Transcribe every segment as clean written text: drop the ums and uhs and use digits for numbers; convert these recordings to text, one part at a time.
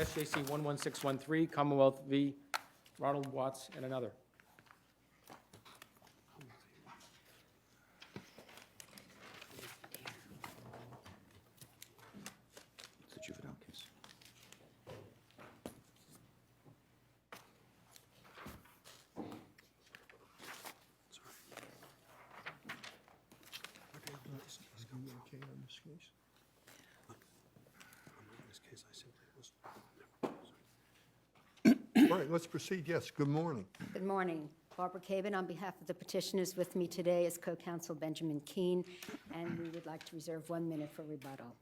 SJC-11613, Commonwealth v. Ronald Watts and another. It's a juvenile case. All right, let's proceed. Yes, good morning. Good morning. Barbara Cabin, on behalf of the petitioners, with me today is co-counsel Benjamin Keene, and we would like to reserve 1 minute for rebuttal.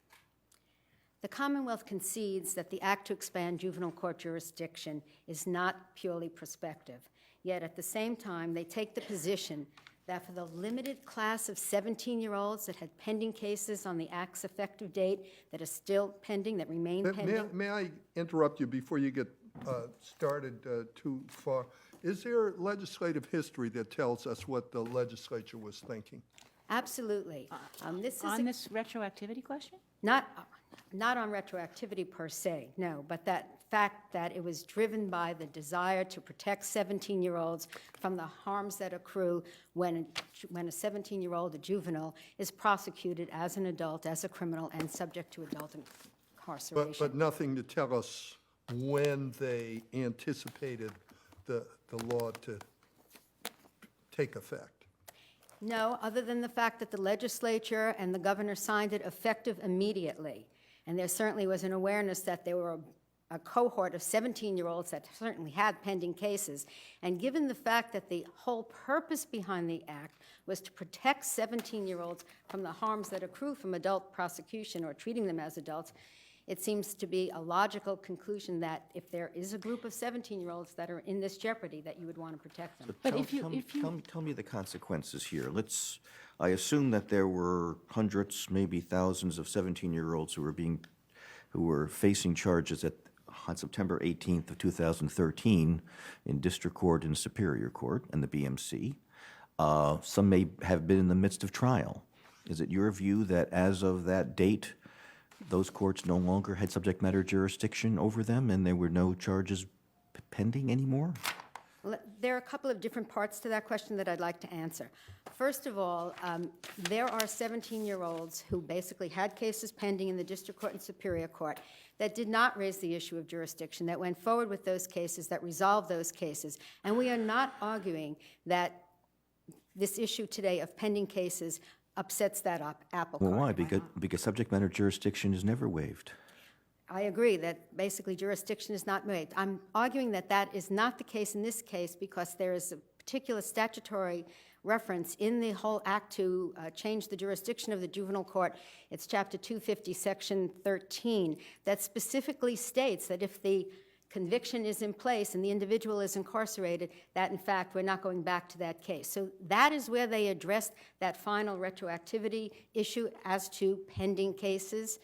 The Commonwealth concedes that the act to expand juvenile court jurisdiction is not purely prospective, yet at the same time, they take the position that for the limited class of 17-year-olds that had pending cases on the act's effective date that are still pending, that remain pending. May I interrupt you before you get started too far? Is there legislative history that tells us what the legislature was thinking? Absolutely. This is On this retroactivity question? not on retroactivity per se, no, but that fact that it was driven by the desire to protect 17-year-olds from the harms that accrue when a 17-year-old, a juvenile, is prosecuted as an adult, as a criminal, and subject to adult incarceration. But nothing to tell us when they anticipated the law to take effect. No, other than the fact that the legislature and the governor signed it effective immediately. And there certainly was an awareness that there were a cohort of 17-year-olds that certainly had pending cases. And given the fact that the whole purpose behind the act was to protect 17-year-olds from the harms that accrue from adult prosecution or treating them as adults, it seems to be a logical conclusion that if there is a group of 17-year-olds that are in this jeopardy, that you would want to protect them. But Tell me the consequences here. I assume that there were hundreds, maybe thousands of 17-year-olds who were facing charges on September 18th of 2013 in district court and superior court and the BMC. Some may have been in the midst of trial. Is it your view that as of that date, those courts no longer had subject matter jurisdiction over them and there were no charges pending anymore? There are a couple of different parts to that question that I'd like to answer. First of all, there are 17-year-olds who basically had cases pending in the district court and superior court that did not raise the issue of jurisdiction, that went forward with those cases, that resolved those cases. And we are not arguing that this issue today of pending cases upsets that apple cart. Well, why? Because subject matter jurisdiction is never waived. I agree that basically jurisdiction is not waived. I'm arguing that that is not the case in this case because there is a particular statutory reference in the whole act to change the jurisdiction of the juvenile court. It's Chapter 250, Section 13, that specifically states that if the conviction is in place and the individual is incarcerated, that in fact we're not going back to that case. So that is where they addressed that final retroactivity issue as to pending cases,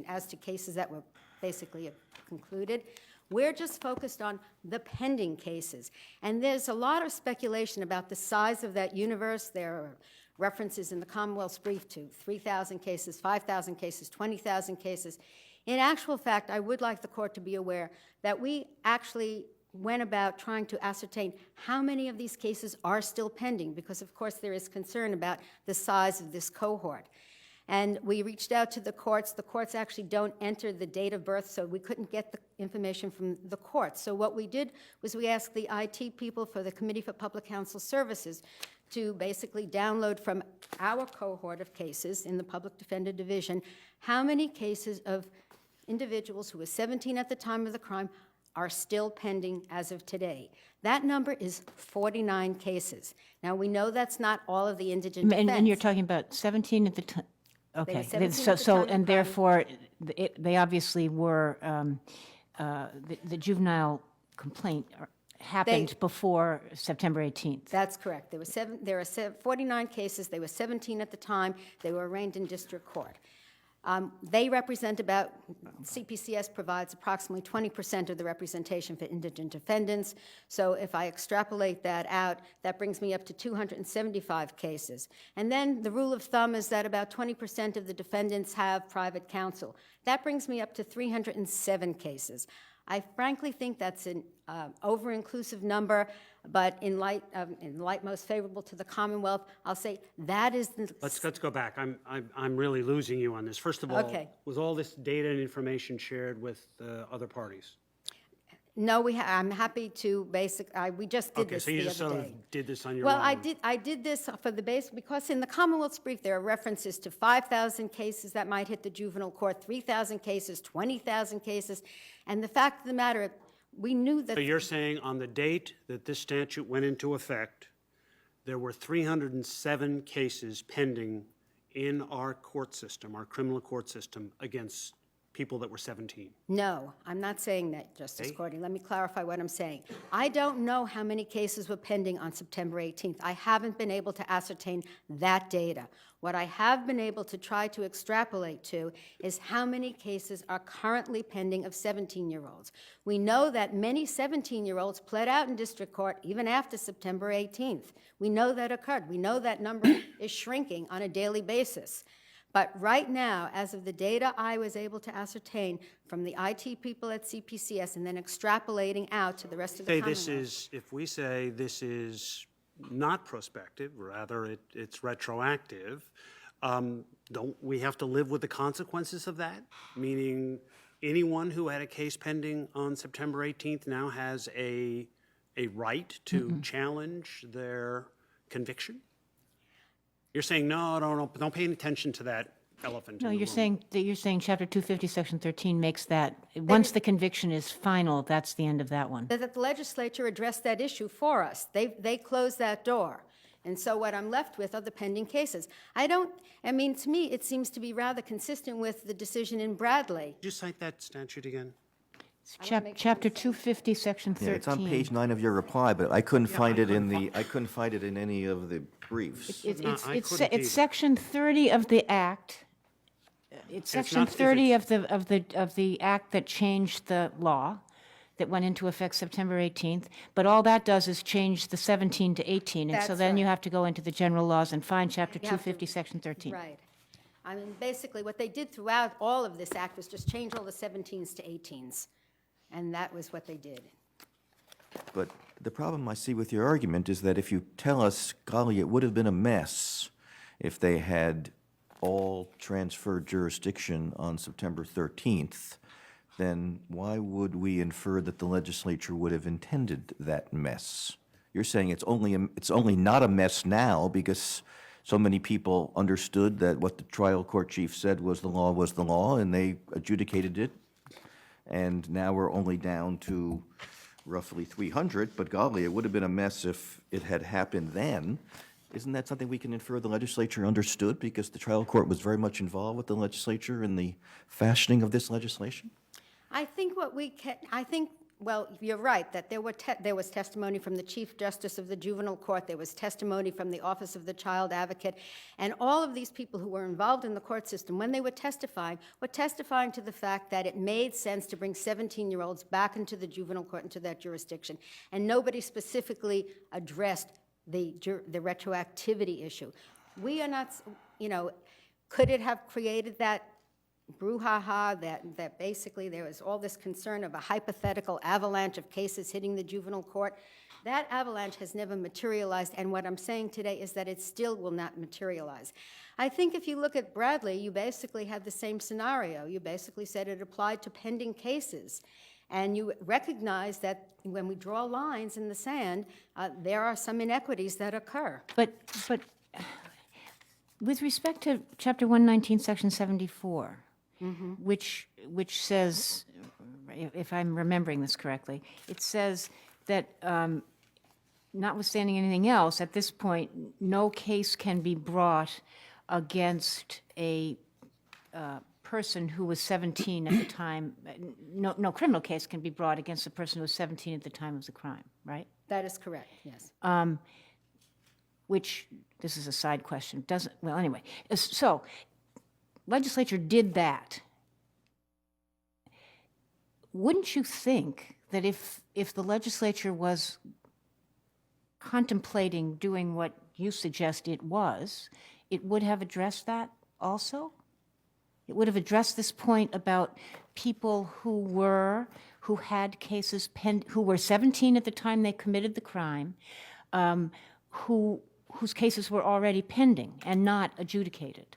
as to cases that were basically concluded. We're just focused on the pending cases. And there's a lot of speculation about the size of that universe. There are references in the Commonwealth's brief to 3,000 cases, 5,000 cases, 20,000 cases. In actual fact, I would like the court to be aware that we actually went about trying to ascertain how many of these cases are still pending, because of course there is concern about the size of this cohort. And we reached out to the courts. The courts actually don't enter the date of birth, so we couldn't get the information from the courts. So what we did was we asked the IT people for the Committee for Public Counsel Services to basically download from our cohort of cases in the Public Defender Division how many cases of individuals who were 17 at the time of the crime are still pending as of today. That number is 49 cases. Now, we know that's not all of the indigent defense. And you're talking about 17 at the time? They were Okay, 17 so, at the time of the and crime. therefore, they obviously were, the juvenile complaint happened before September 18th. That's correct. There are 49 cases. They were 17 at the time. They were arraigned in district court. They represent about, CPCS provides approximately 20% of the representation for indigent defendants. So if I extrapolate that out, that brings me up to 275 cases. And then the rule of thumb is that about 20% of the defendants have private counsel. That brings me up to 307 cases. I frankly think that's an over-inclusive number, but in light most favorable to the Commonwealth, I'll say that is the... Let's go back. I'm really losing you on this. First of all, Okay. was all this data and information shared with other parties? No, I'm happy to we just did Okay, this so you the just other sort day. of did this on your Well, own. I did this for the base, because in the Commonwealth's brief, there are references to 5,000 cases that might hit the juvenile court, 3,000 cases, 20,000 cases, and the fact of the matter, we knew that... So you're saying on the date that this statute went into effect, there were 307 cases pending in our court system, our criminal court system, against people that were 17? No, I'm not saying that, Justice Okay. Cordy. Let me clarify what I'm saying. I don't know how many cases were pending on September 18th. I haven't been able to ascertain that data. What I have been able to try to extrapolate to is how many cases are currently pending of 17-year-olds. We know that many 17-year-olds pled out in district court even after September 18th. We know that occurred. We know that number is shrinking on a daily basis. But right now, as of the data I was able to ascertain from the IT people at CPCS and then extrapolating out to the rest of the Commonwealth. If we say this is not prospective, rather it's retroactive, don't we have to live with the consequences of that? Meaning anyone who had a case pending on September 18th now has a right to challenge their conviction? You're saying, no, don't pay any attention to that elephant No, in the room. you're saying Chapter 250, Section 13 makes that, once the conviction is final, that's the end of that one. That the legislature addressed that issue for us. They closed that door. And so what I'm left with are the pending cases. To me, it seems to be rather consistent with the decision in Bradley. Could you cite that statute again? It's I wanna make sure Chapter 250, Section 13. Yeah, it's on page 9 of your reply, but I couldn't find it in any of the briefs. No, I couldn't either. It's Section 30 of the Act. It's Section not- if 30 of the Act that changed the law, that went into effect September 18th. But all that does is change the 17 to 18. And so That's then you right. have to go into the general laws and find Chapter You have to- 250, Section 13. Right. Basically, what they did throughout all of this act was just change all the 17s to 18s. And that was what they did. But the problem I see with your argument is that if you tell us, golly, it would have been a mess if they had all transferred jurisdiction on September 13th, then why would we infer that the legislature would have intended that mess? You're saying it's only not a mess now because so many people understood that what the trial court chief said was the law, and they adjudicated it. And now we're only down to roughly 300, but golly, it would have been a mess if it had happened then. Isn't that something we can infer the legislature understood because the trial court was very much involved with the legislature in the fashioning of this legislation? Well, you're right, that there was testimony from the Chief Justice of the Juvenile Court, there was testimony from the Office of the Child Advocate, and all of these people who were involved in the court system, when they were testifying to the fact that it made sense to bring 17-year-olds back into the juvenile court, into that jurisdiction, and nobody specifically addressed the retroactivity issue. We are not, could it have created that brouhaha that basically there was all this concern of a hypothetical avalanche of cases hitting the juvenile court? That avalanche has never materialized, and what I'm saying today is that it still will not materialize. I think if you look at Bradley, you basically had the same scenario. You basically said it applied to pending cases. And you recognize that when we draw lines in the sand, there are some inequities that occur. But with respect to Chapter 119, Section 74, which says, if I'm remembering this correctly, it says that notwithstanding anything else, at this point, no case can be brought against a person who was 17 at the time. No criminal case can be brought against a person who was 17 at the time of the crime, right? That is correct, yes. Which, this is a side question, well, anyway. So, legislature did that, wouldn't you think that if the legislature was contemplating doing what you suggest it was, it would have addressed that also? It would have addressed this point about people who had cases who were 17 at the time they committed the crime, whose cases were already pending and not adjudicated.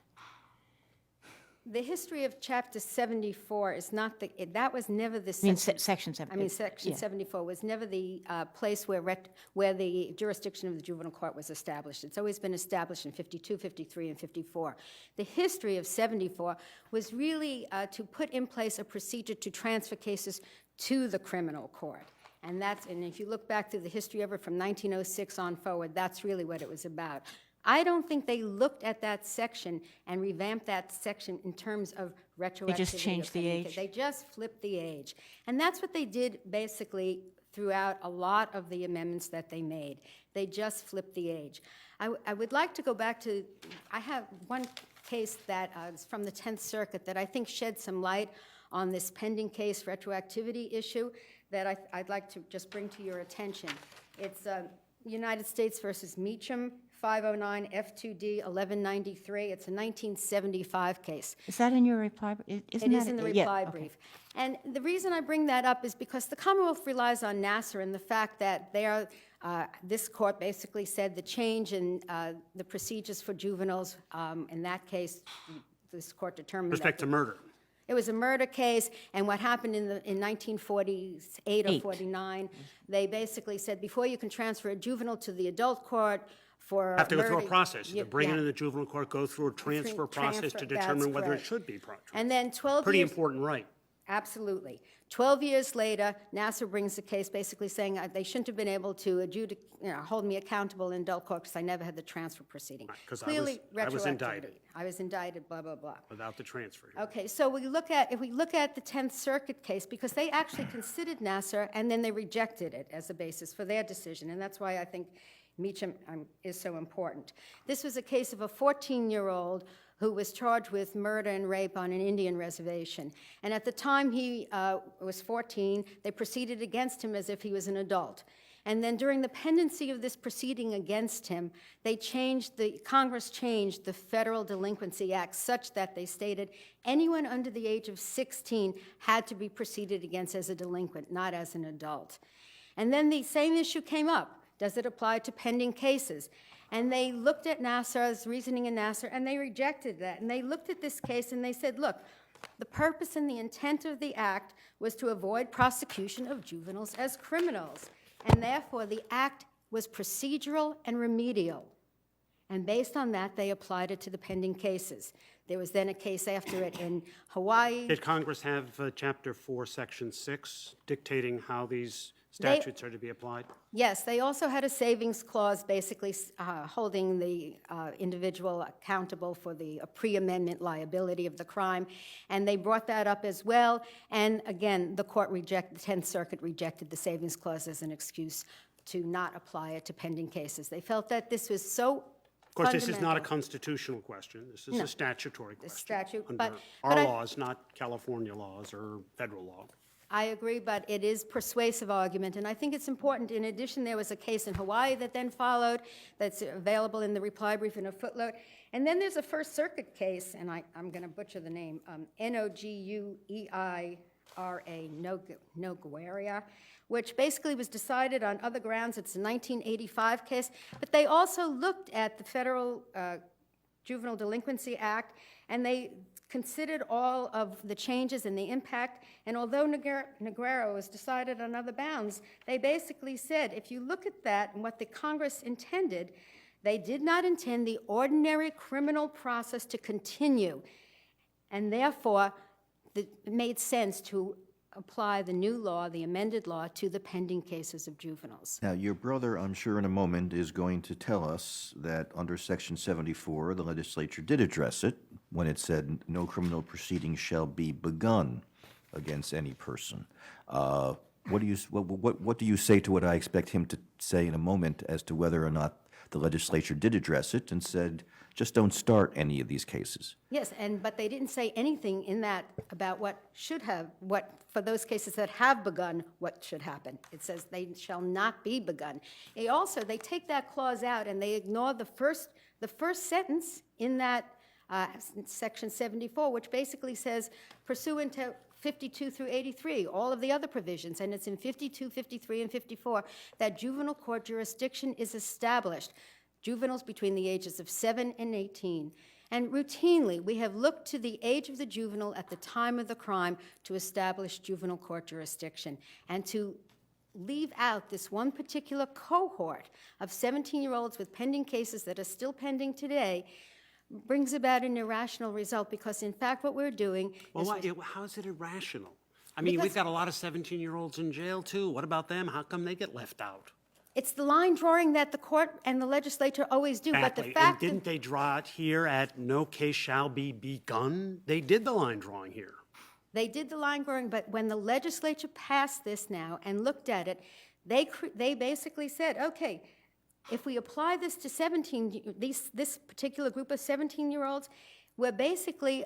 The history of Chapter 74 is not that was never the I mean, section. Section 7. I mean, Section yeah. 74 was never the place where the jurisdiction of the juvenile court was established. It's always been established in 52, 53, and 54. The history of 74 was really to put in place a procedure to transfer cases to the criminal court. And if you look back through the history of it from 1906 on forward, that's really what it was about. I don't think they looked at that section and revamped that section in terms of retroactivity. They just changed the age? They just flipped the age. And that's what they did basically throughout a lot of the amendments that they made. They just flipped the age. I would like to go back to, I have one case that is from the 10th Circuit that I think sheds some light on this pending case retroactivity issue that I'd like to just bring to your attention. It's United States versus Meacham, 509 F2D 1193. It's a 1975 case. Is that in your reply? It is in the reply brief. And the reason I bring that up is because the Commonwealth relies on Nassar and the fact that this court basically said the change in the procedures for juveniles, in that case, this court determined Respect to murder. It was a murder case, and what happened in 1948 or 49, they basically said before you can transfer a juvenile to the adult court for Have to go through a murder, process. To bring it yeah. in the juvenile court, go through a transfer process to Transfer, determine that's whether it correct. should be. And then 12 Pretty years... important right. Absolutely. 12 years later, Nassar brings the case basically saying they shouldn't have been able to hold me accountable in adult court because I never had the transfer proceeding. Right, 'cause Clearly, I was retroactivity. indicted. I was indicted, blah, blah, blah. Without the transfer. Okay, so if we look at the 10th Circuit case, because they actually considered Nassar and then they rejected it as a basis for their decision, and that's why I think Meacham is so important. This was a case of a 14-year-old who was charged with murder and rape on an Indian reservation. And at the time he was 14, they proceeded against him as if he was an adult. And then during the pendency of this proceeding against him, Congress changed the Federal Delinquency Act such that they stated anyone under the age of 16 had to be proceeded against as a delinquent, not as an adult. And then the same issue came up. Does it apply to pending cases? And they looked at Nassar's reasoning in Nassar, and they rejected that. And they looked at this case, and they said, look, the purpose and the intent of the act was to avoid prosecution of juveniles as criminals. And therefore, the act was procedural and remedial. And based on that, they applied it to the pending cases. There was then a case after it in Hawaii. Did Congress have Chapter 4, Section 6 dictating how these statutes are to be applied? Yes, they also had a savings clause basically holding the individual accountable for the pre-amendment liability of the crime, and they brought that up as well. And again, the 10th Circuit rejected the savings clause as an excuse to not apply it to pending cases. They felt that this was so Of course, this is not a fundamental. constitutional question. This is a statutory question. statute, under but our I- laws, not California laws or federal law. I agree, but it is persuasive argument, and I think it's important. In addition, there was a case in Hawaii that then followed that's available in the reply brief in a footnote. And then there's a First Circuit case, and I'm going to butcher the name, Nogueira, Nogueira, which basically was decided on other grounds. It's a 1985 case, but they also looked at the Federal Juvenile Delinquency Act, and they considered all of the changes and the impact, and although Nogueira was decided on other bounds, they basically said, if you look at that and what the Congress intended, they did not intend the ordinary criminal process to continue, and therefore it made sense to apply the new law, the amended law, to the pending cases of juveniles. Now, your brother, I'm sure in a moment, is going to tell us that under Section 74, the legislature did address it when it said no criminal proceeding shall be begun against any person. What do you say to what I expect him to say in a moment as to whether or not the legislature did address it and said, just don't start any of these cases. Yes, but they didn't say anything in that about for those cases that have begun, what should happen. It says they shall not be begun. They take that clause out and they ignore the first sentence in that section 74, which basically says pursuant to 52 through 83, all of the other provisions, and it's in 52, 53, and 54, that juvenile court jurisdiction is established. Juveniles between the ages of 7 and 18. And routinely, we have looked to the age of the juvenile at the time of the crime to establish juvenile court jurisdiction. And to leave out this one particular cohort of 17-year-olds with pending cases that are still pending today brings about an irrational result, because in fact what we're doing is... Well, how is it irrational? I mean, we've got a lot of 17-year-olds in jail, too. What about them? How come they get left out? It's the line drawing that the court and the legislature always do, but the Exactly. fact And didn't they draw it here at no case shall be begun? They did the line drawing here. They did the line drawing, but when the legislature passed this now and looked at it, they basically said, okay, if we apply this to this particular group of 17-year-olds, we're basically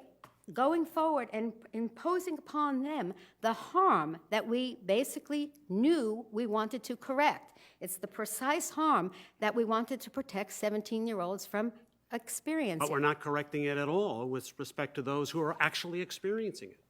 going forward and imposing upon them the harm that we basically knew we wanted to correct. It's the precise harm that we wanted to protect 17-year-olds from experiencing. But we're not correcting it at all with respect to those who are actually experiencing it,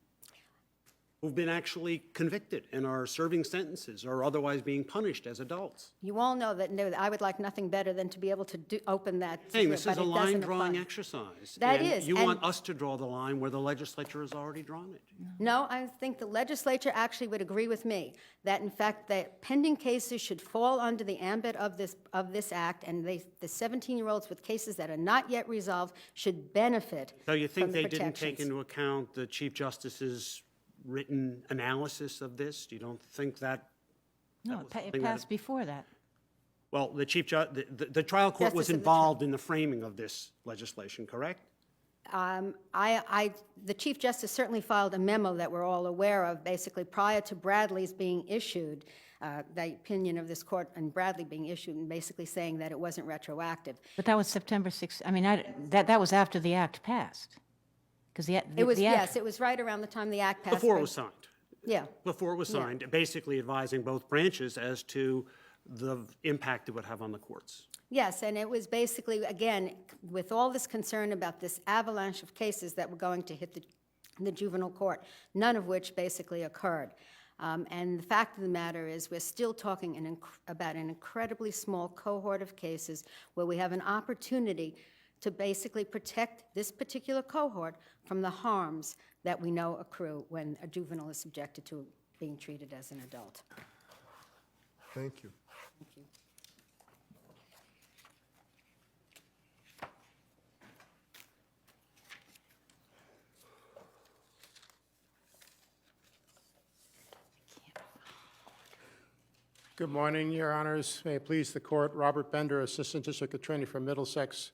who've been actually convicted and are serving sentences or otherwise being punished as adults. You all know that I would like nothing better than to be able to open that. Saying this but is a it doesn't line-drawing apply. exercise. That and is, you and- want us to draw the line where the legislature has already drawn it. No, I think the legislature actually would agree with me that, in fact, that pending cases should fall under the ambit of this act, and the 17-year-olds with cases that are not yet resolved should benefit So you think from the they didn't take protections. into account the Chief Justice's written analysis of this? You don't think that? No, was it something that- passed before that. Well, the the trial court was Justice of the involved in the framing of this legislation, correct? The Chief Justice certainly filed a memo that we're all aware of, basically prior to Bradley's being issued, the opinion of this court and Bradley being issued, and basically saying that it wasn't retroactive. But that was September 6th. I mean, that was after the act passed. Because the It was, the act- yes, it was right around the time the act passed. Before it was signed. Yeah. Before it was signed, basically advising both branches as to the impact it would have on the courts. Yes, and it was basically, again, with all this concern about this avalanche of cases that were going to hit the juvenile court, none of which basically occurred. And the fact of the matter is, we're still talking about an incredibly small cohort of cases where we have an opportunity to basically protect this particular cohort from the harms that we know accrue when a juvenile is subjected to being treated as an adult. Thank you. Good morning, Your Honors. May it please the Court, Robert Bender, Assistant District Attorney for Middlesex,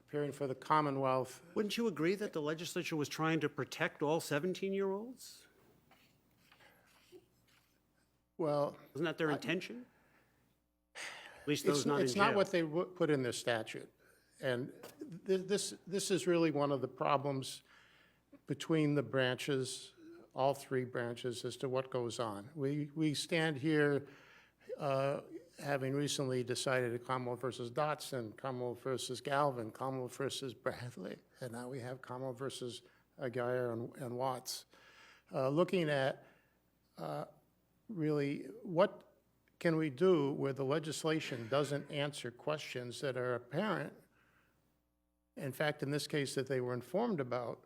appearing for the Commonwealth. Wouldn't you agree that the legislature was trying to protect all 17-year-olds? Well, Wasn't that their intention? At least those not in jail. it's not what they put in their statute. And this is really one of the problems between the branches, all three branches, as to what goes on. We stand here having recently decided a Commonwealth versus Dotson, Commonwealth versus Galvin, Commonwealth versus Bradley, and now we have Commonwealth versus Aguirre and Watts. Looking at really what can we do where the legislation doesn't answer questions that are apparent, in fact, in this case, that they were informed about,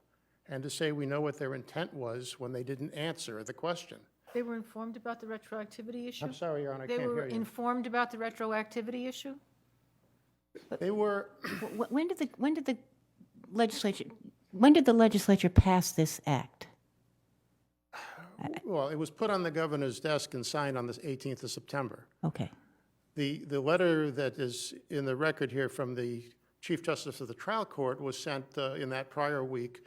and to say we know what their intent was when they didn't answer the question. They were informed about the retroactivity issue? I'm sorry, Your Honor, I They can't were hear you. informed about the retroactivity issue? They were, When did the legislature pass this act? well, it was put on the governor's desk and signed on the 18th of September. Okay. The letter that is in the record here from the Chief Justice of the Trial Court was sent in that prior week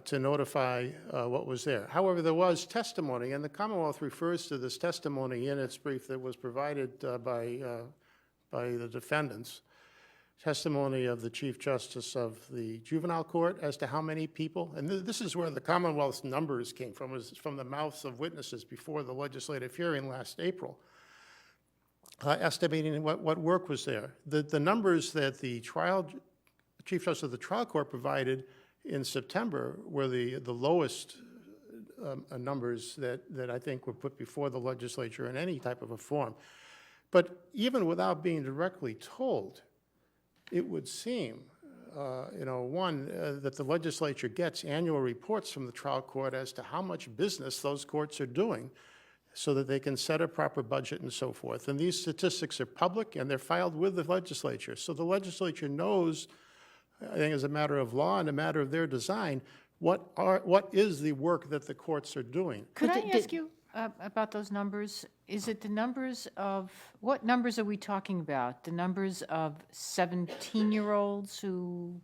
to notify what was there. However, there was testimony, and the Commonwealth refers to this testimony in its brief that was provided by by the defendants, testimony of the Chief Justice of the Juvenile Court as to how many people, and this is where the Commonwealth's numbers came from, was from the mouths of witnesses before the legislative hearing last April, estimating what work was there. The numbers that the Chief Justice of the Trial Court provided in September were the lowest numbers that I think were put before the legislature in any type of a form. But even without being directly told, it would seem, that the legislature gets annual reports from the trial court as to how much business those courts are doing so that they can set a proper budget and so forth. And these statistics are public and they're filed with the legislature. So the legislature knows, I think as a matter of law and a matter of their design, what is the work that the courts are doing. Could I ask you about those numbers? Is it the numbers of, what numbers are we talking about? The numbers of 17-year-olds who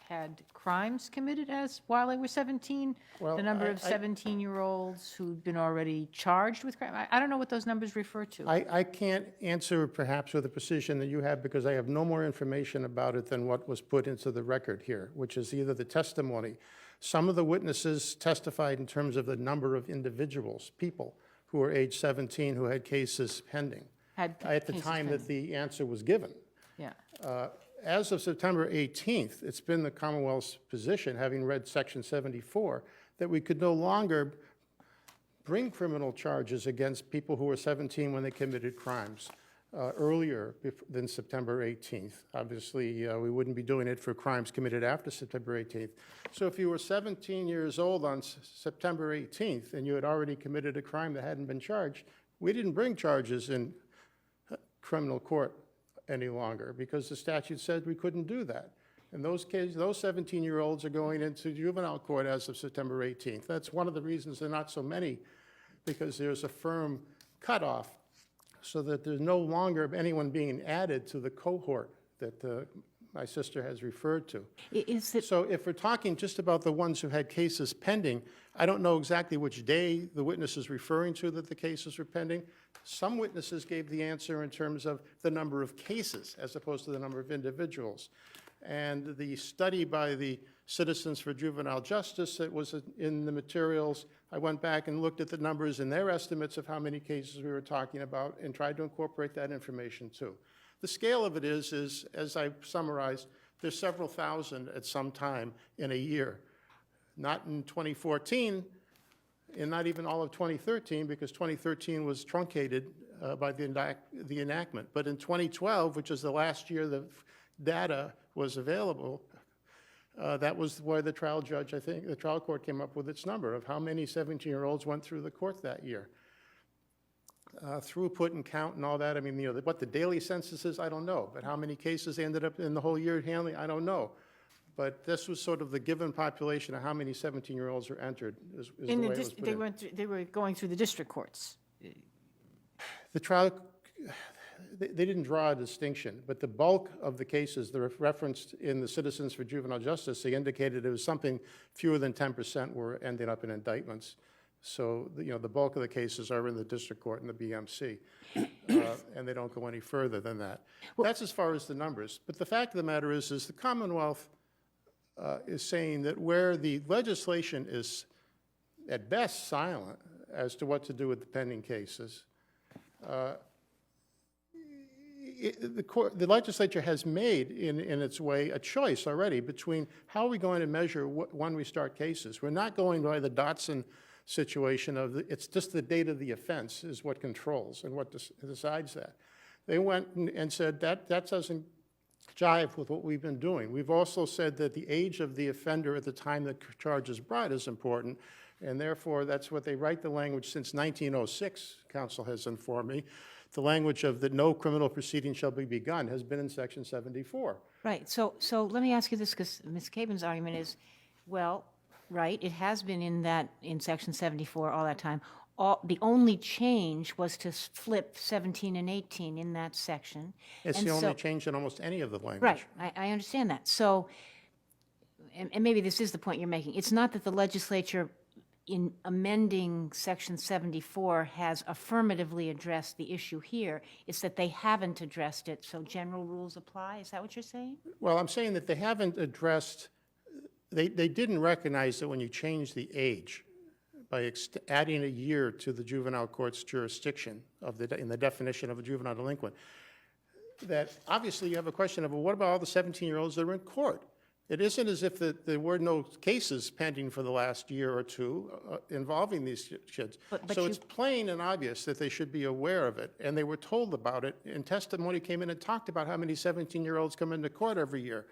had crimes committed while they were 17? Well, The number of 17-year-olds who'd been already charged with crime? I don't know what those numbers refer to. I can't answer perhaps with the precision that you have because I have no more information about it than what was put into the record here, which is either the testimony. Some of the witnesses testified in terms of the number of individuals, people who were age 17 who had cases pending at the time that the answer was given. Yeah. As of September 18th, it's been the Commonwealth's position, having read Section 74, that we could no longer bring criminal charges against people who were 17 when they committed crimes earlier than September 18th. Obviously, we wouldn't be doing it for crimes committed after September 18th. So if you were 17 years old on September 18th and you had already committed a crime that hadn't been charged, we didn't bring charges in criminal court any longer because the statute said we couldn't do that. In those cases, those 17-year-olds are going into juvenile court as of September 18th. That's one of the reasons there are not so many, because there's a firm cutoff so that there's no longer anyone being added to the cohort that my sister has referred to. Is it, So if we're talking just about the ones who had cases pending, I don't know exactly which day the witness is referring to that the cases were pending. Some witnesses gave the answer in terms of the number of cases as opposed to the number of individuals. And the study by the Citizens for Juvenile Justice that was in the materials, I went back and looked at the numbers and their estimates of how many cases we were talking about and tried to incorporate that information too. The scale of it is as I summarized, there's several thousand at some time in a year. Not in 2014, and not even all of 2013, because 2013 was truncated by the enactment. But in 2012, which is the last year the data was available, that was where the trial judge, I think, the trial court came up with its number of how many 17-year-olds went through the court that year. Throughput and count and all that, I mean, what the daily census is, I don't know. But how many cases they ended up in the whole year handling, I don't know. But this was sort of the given population of how many 17-year-olds were entered is the way it was put in. They were going through the district courts. The trial, they didn't draw a distinction, but the bulk of the cases that are referenced in the Citizens for Juvenile Justice, they indicated it was something fewer than 10% were ending up in indictments. So, the bulk of the cases are in the district court and the BMC, and they don't go any further than that. That's as far as the numbers. But the fact of the matter is the Commonwealth is saying that where the legislation is at best silent as to what to do with the pending cases, the legislature has made, in its way, a choice already between how are we going to measure when we start cases. We're not going by the Dotson situation of it's just the date of the offense is what controls and what decides that. They went and said that doesn't jive with what we've been doing. We've also said that the age of the offender at the time the charge is brought is important, and therefore that's what they write the language since 1906, counsel has informed me. The language of that no criminal proceeding shall be begun has been in Section 74. right, so let me ask you this, because Ms. Caben's argument is, well, right, it has been in Section 74 all that time. The only change was to flip 17 and 18 in that section. It's And the only so- change in almost any of the language. Right, I understand that. So, and maybe this is the point you're making. It's not that the legislature in amending Section 74 has affirmatively addressed the issue here. It's that they haven't addressed it, so general rules apply? Is that what you're saying? Well, I'm saying that they haven't addressed, they didn't recognize that when you change the age by adding a year to the juvenile court's jurisdiction in the definition of a juvenile delinquent, that obviously you have a question of, well, what about all the 17-year-olds that are in court? It isn't as if there were no cases pending for the last year or two involving these kids. But So it's plain and obvious that they should be aware of it, and they were told about it, and testimony came in and talked about how many 17-year-olds come into court every year.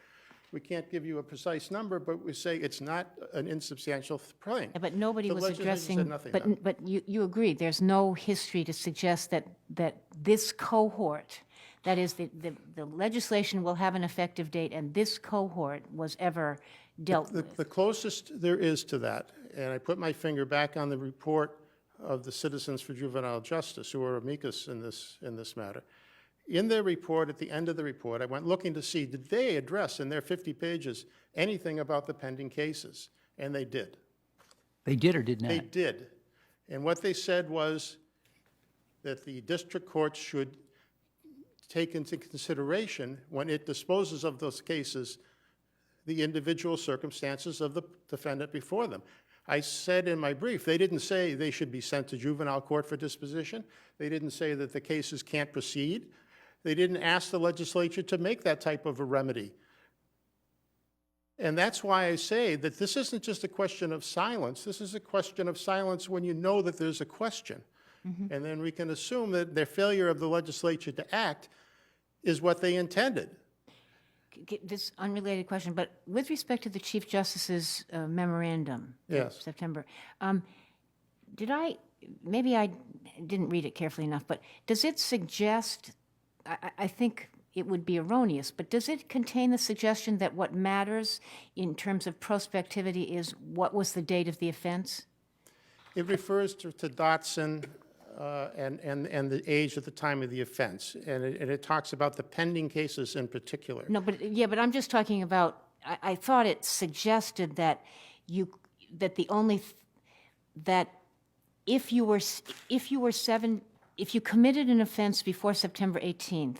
We can't give you a precise number, but we say it's not an insubstantial thing. Yeah, but nobody The was legislature addressing, said nothing about it. but you agree, there's no history to suggest that this cohort, that is, the legislation will have an effective date, and this cohort was ever dealt with. The closest there is to that, and I put my finger back on the report of the Citizens for Juvenile Justice, who are amicus in this matter. In their report, at the end of the report, I went looking to see, did they address in their 50 pages anything about the pending cases? And they did. They did or did not? They did. And what they said was that the district court should take into consideration, when it disposes of those cases, the individual circumstances of the defendant before them. I said in my brief, they didn't say they should be sent to juvenile court for disposition. They didn't say that the cases can't proceed. They didn't ask the legislature to make that type of a remedy. And that's why I say that this isn't just a question of silence. This is a question of silence when you know that there's a question. And then we can assume that their failure of the legislature to act is what they intended. This unrelated question, but with respect to the Chief Justice's memorandum in Yes. September, maybe I didn't read it carefully enough, but does it suggest, I think it would be erroneous, but does it contain the suggestion that what matters in terms of prospectivity is what was the date of the offense? It refers to Dotson and the age at the time of the offense, and it talks about the pending cases in particular. No, but I'm just talking about, I thought it suggested that if you committed an offense before September 18th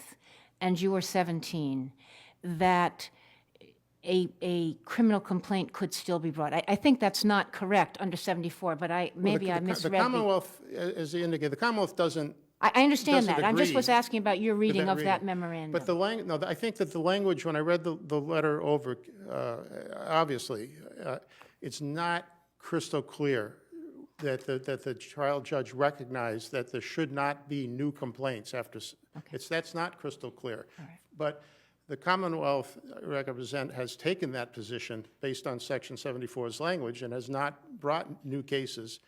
and you were 17, that a criminal complaint could still be brought. I think that's not correct under 74, but I misread The Commonwealth, as you indicated, the Commonwealth doesn't. I understand that. I just was agree asking about your reading of that reading. memorandum. But I think that the language, when I read the letter over, obviously, it's not crystal clear that the trial judge recognized that there should not be new complaints after. That's not crystal clear. But the Commonwealth has taken that position based on Section 74's language and has not brought new cases.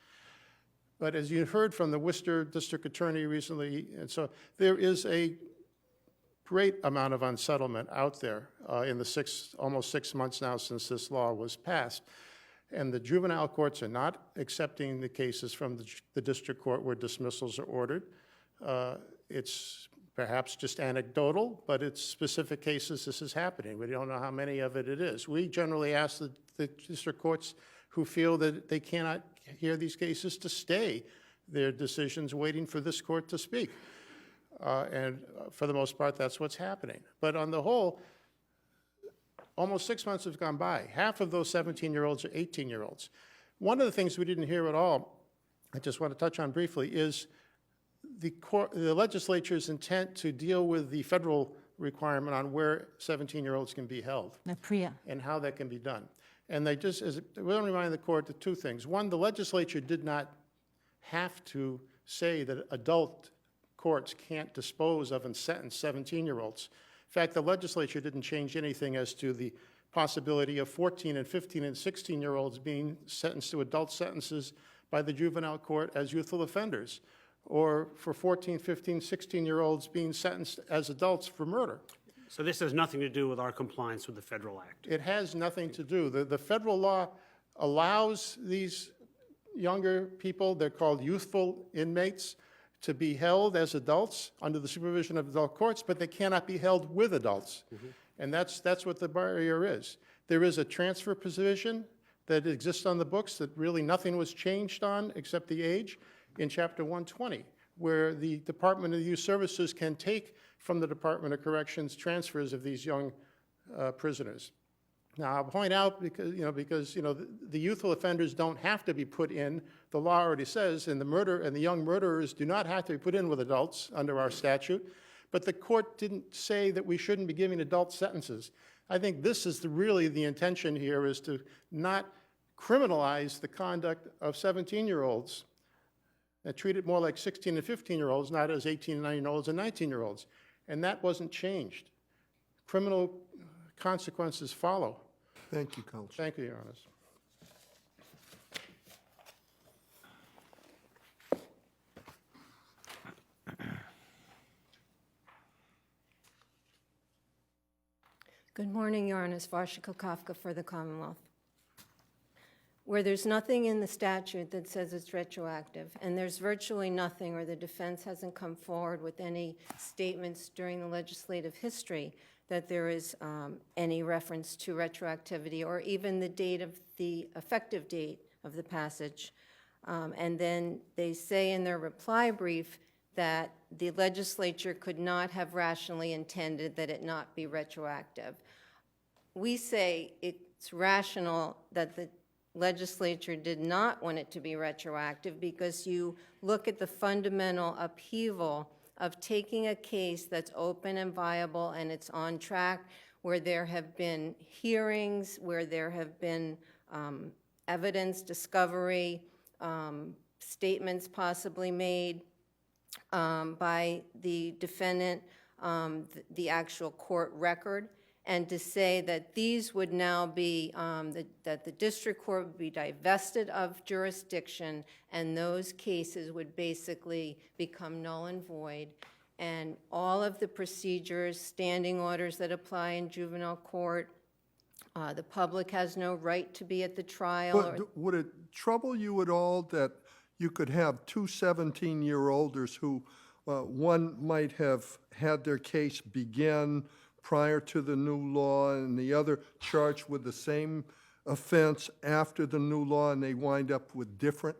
But as you heard from the Worcester District Attorney recently, and so there is a great amount of unsettlement out there in the almost 6 months now since this law was passed. And the juvenile courts are not accepting the cases from the district court where dismissals are ordered. It's perhaps just anecdotal, but it's specific cases this is happening. We don't know how many of it is. We generally ask the district courts who feel that they cannot hear these cases to stay their decisions waiting for this court to speak. And for the most part, that's what's happening. But on the whole, almost 6 months have gone by. Half of those 17-year-olds are 18-year-olds. One of the things we didn't hear at all, I just want to touch on briefly, is the legislature's intent to deal with the federal requirement on where 17-year-olds can be held. The PREA. And how that can be done. And they just, we want to remind the court of two things. One, the legislature did not have to say that adult courts can't dispose of and sentence 17-year-olds. In fact, the legislature didn't change anything as to the possibility of 14 and 15 and 16-year-olds being sentenced to adult sentences by the juvenile court as youthful offenders, or for 14, 15, 16-year-olds being sentenced as adults for murder. So this has nothing to do with our compliance with the federal act. It has nothing to do. The federal law allows these younger people, they're called youthful inmates, to be held as adults under the supervision of adult courts, but they cannot be held with adults. And that's what the barrier is. There is a transfer provision, that exists on the books that really nothing was changed on except the age in Chapter 120, where the Department of Youth Services can take from the Department of Corrections transfers of these young prisoners. Now, I'll point out, because the youthful offenders don't have to be put in. The law already says, and the young murderers do not have to be put in with adults under our statute. But the court didn't say that we shouldn't be giving adult sentences. I think this is really the intention here, is to not criminalize the conduct of 17-year-olds and treat it more like 16 and 15-year-olds, not as 18 and 19-year-olds and 19-year-olds. And that wasn't changed. Criminal consequences follow. Thank you, Counselor. Thank you, Your Honors. Good morning, Your Honor. Varshika Kafka for the Commonwealth. Where there's nothing in the statute that says it's retroactive, and there's virtually nothing, or the defense hasn't come forward with any statements during the legislative history that there is any reference to retroactivity, or even the date of the effective date of the passage. And then they say in their reply brief that the legislature could not have rationally intended that it not be retroactive. We say it's rational that the legislature did not want it to be retroactive, because you look at the fundamental upheaval of taking a case that's open and viable and it's on track, where there have been hearings, where there have been evidence, discovery, statements possibly made by the defendant, the actual court record, and to say that these would now be, that the district court would be divested of jurisdiction, and those cases would basically become null and void, and all of the procedures, standing orders that apply in juvenile court, the public has no right to be at the trial. But would it trouble you at all that you could have two 17-year-olders who one might have had their case begin prior to the new law, and the other charged with the same offense after the new law, and they wind up with different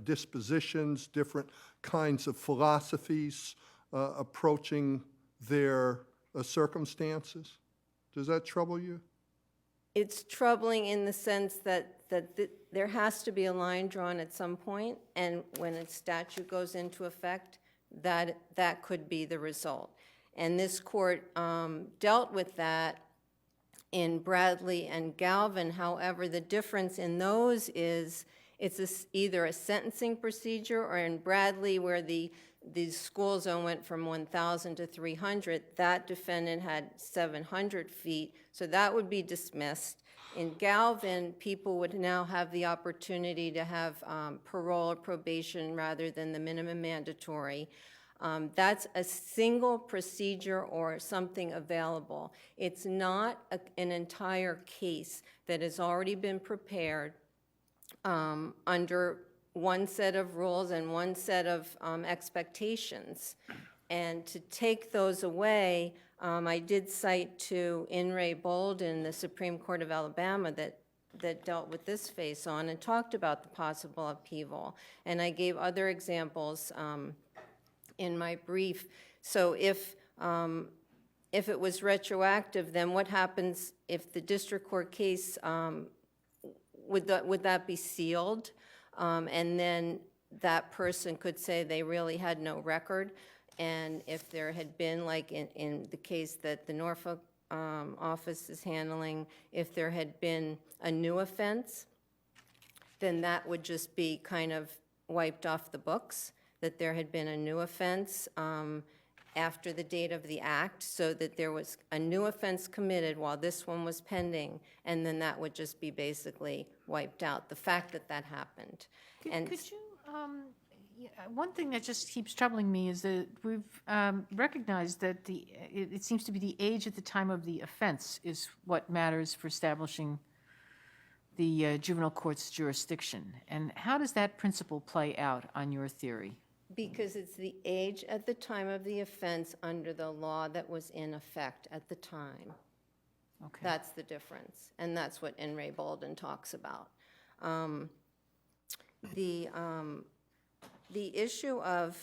dispositions, different kinds of philosophies approaching their circumstances? Does that trouble you? It's troubling in the sense that there has to be a line drawn at some point, and when a statute goes into effect, that could be the result. And this court dealt with that in Bradley and Galvin. However, the difference in those is it's either a sentencing procedure, or in Bradley, where the school zone went from 1,000 to 300, that defendant had 700 feet, so that would be dismissed. In Galvin, people would now have the opportunity to have parole or probation rather than the minimum mandatory. That's a single procedure or something available. It's not an entire case that has already been prepared under one set of rules and one set of expectations. And to take those away, I did cite to In re Bolden, the Supreme Court of Alabama, that dealt with this face-on and talked about the possible upheaval. And I gave other examples in my brief. So if it was retroactive, then what happens if the district court case, would that be sealed? And then that person could say they really had no record. And if there had been, like in the case that the Norfolk office is handling, if there had been a new offense, then that would just be kind of wiped off the books, that there had been a new offense after the date of the act, so that there was a new offense committed while this one was pending, and then that would just be basically wiped out, the fact that that happened. Could you, one thing that just keeps troubling me is that we've recognized that it seems to be the age at the time of the offense is what matters for establishing the juvenile court's jurisdiction. And how does that principle play out on your theory? Because it's the age at the time of the offense under the law that was in effect at the time. Okay. That's the difference, and that's what In re Bolden talks about. The issue of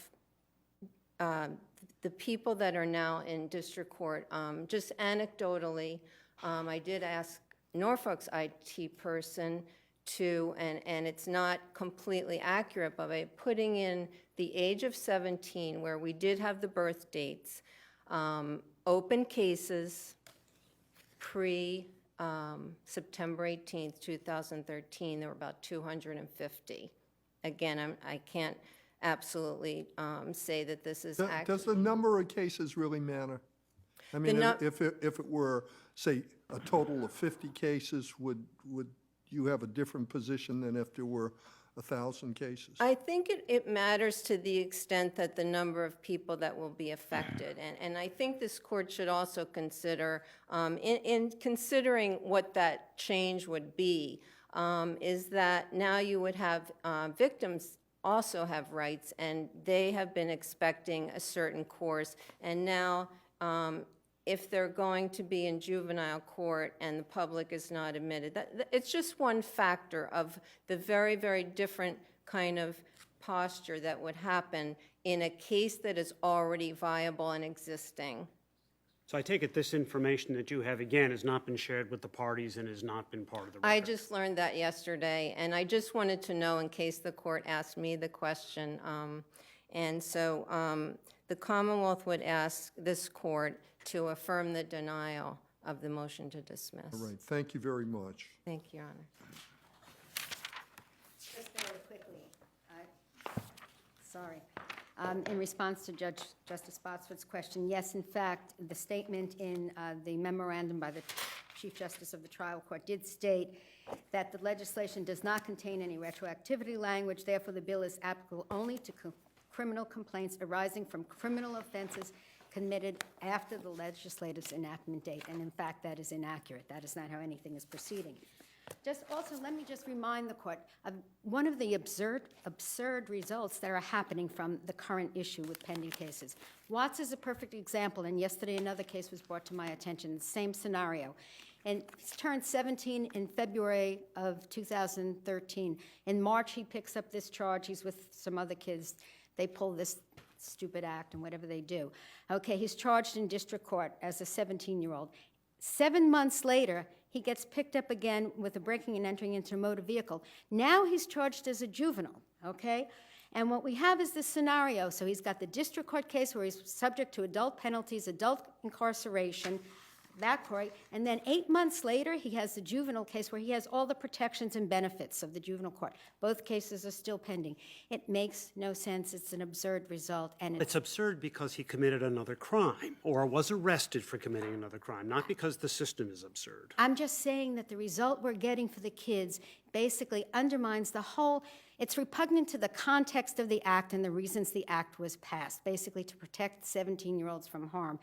the people that are now in district court, just anecdotally, I did ask Norfolk's IT person to, and it's not completely accurate, but by putting in the age of 17, where we did have the birth dates, open cases pre-September 18th, 2013, there were about 250. Again, I can't absolutely say that this is accurate. Does the number of cases really matter? I mean, nu- if it were, say, a total of 50 cases, would you have a different position than if there were 1,000 cases? I think it matters to the extent that the number of people that will be affected. And I think this court should also consider, in considering what that change would be, is that now you would have victims also have rights, and they have been expecting a certain course. And now, if they're going to be in juvenile court and the public is not admitted, it's just one factor of the very, very different kind of posture that would happen in a case that is already viable and existing. So I take it this information that you have, again, has not been shared with the parties and has not been part of the record? I just learned that yesterday, and I just wanted to know in case the court asked me the question. And so the Commonwealth would ask this court to affirm the denial of the motion to dismiss. All right, thank you very much. Thank you, Your Honor. Just very quickly, sorry. In response to Justice Spotswood's question, yes, in fact, the statement in the memorandum by the Chief Justice of the trial court did state that the legislation does not contain any retroactivity language, therefore the bill is applicable only to criminal complaints arising from criminal offenses committed after the legislature's enactment date, and in fact, that is inaccurate. That is not how anything is proceeding. Just also, let me just remind the court of one of the absurd results that are happening from the current issue with pending cases. Watts is a perfect example, and yesterday another case was brought to my attention, the same scenario. And he's turned 17 in February of 2013. In March, he picks up this charge. He's with some other kids. They pull this stupid act and whatever they do. Okay, he's charged in district court as a 17-year-old. 7 months later, he gets picked up again with a breaking and entering into a motor vehicle. Now he's charged as a juvenile, okay? And what we have is this scenario. So he's got the district court case where he's subject to adult penalties, adult incarceration, that court, and then 8 months later, he has the juvenile case where he has all the protections and benefits of the juvenile court. Both cases are still pending. It makes no sense. It's an absurd result, and It's absurd because he committed another crime or was arrested for committing another crime, not because the system is absurd. I'm just saying that the result we're getting for the kids basically undermines the whole, it's repugnant to the context of the act and the reasons the act was passed, basically to protect 17-year-olds from harm.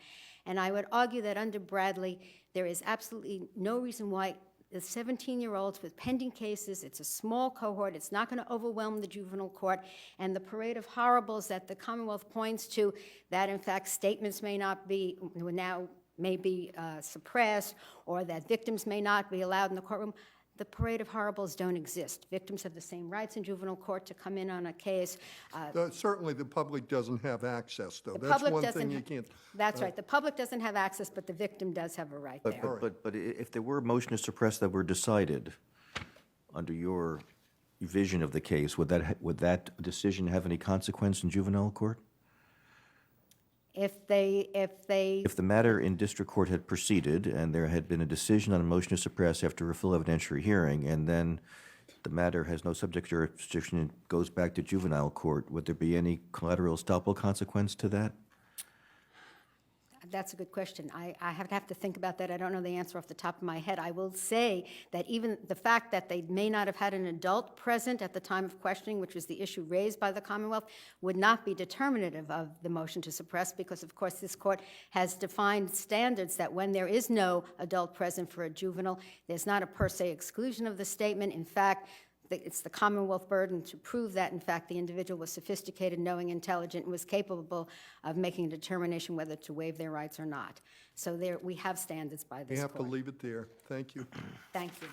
And I would argue that under Bradley, there is absolutely no reason why the 17-year-olds with pending cases, it's a small cohort, it's not going to overwhelm the juvenile court, and the parade of horribles that the Commonwealth points to, that in fact statements may not be, now may be suppressed, or that victims may not be allowed in the courtroom. The parade of horribles don't exist. Victims have the same rights in juvenile court to come in on a case. Certainly, the public doesn't have access, though. The That's public one doesn't thing you ha- can't. That's right. The public doesn't have access, but the victim does have a right there. But if there were motions to suppress that were decided under your vision of the case, would that decision have any consequence in juvenile court? If they, If the matter in district court had proceeded and there had been a decision on a motion to suppress after a full evidentiary hearing, and then the matter has no subject jurisdiction and goes back to juvenile court, would there be any collateral estoppel consequence to that? that's a good question. I have to think about that. I don't know the answer off the top of my head. I will say that even the fact that they may not have had an adult present at the time of questioning, which was the issue raised by the Commonwealth, would not be determinative of the motion to suppress, because of course this court has defined standards that when there is no adult present for a juvenile, there's not a per se exclusion of the statement. In fact, it's the Commonwealth burden to prove that, in fact, the individual was sophisticated, knowing, intelligent, and was capable of making a determination whether to waive their rights or not. So there, we have standards by We this have to court. leave it there. Thank you. Thank you.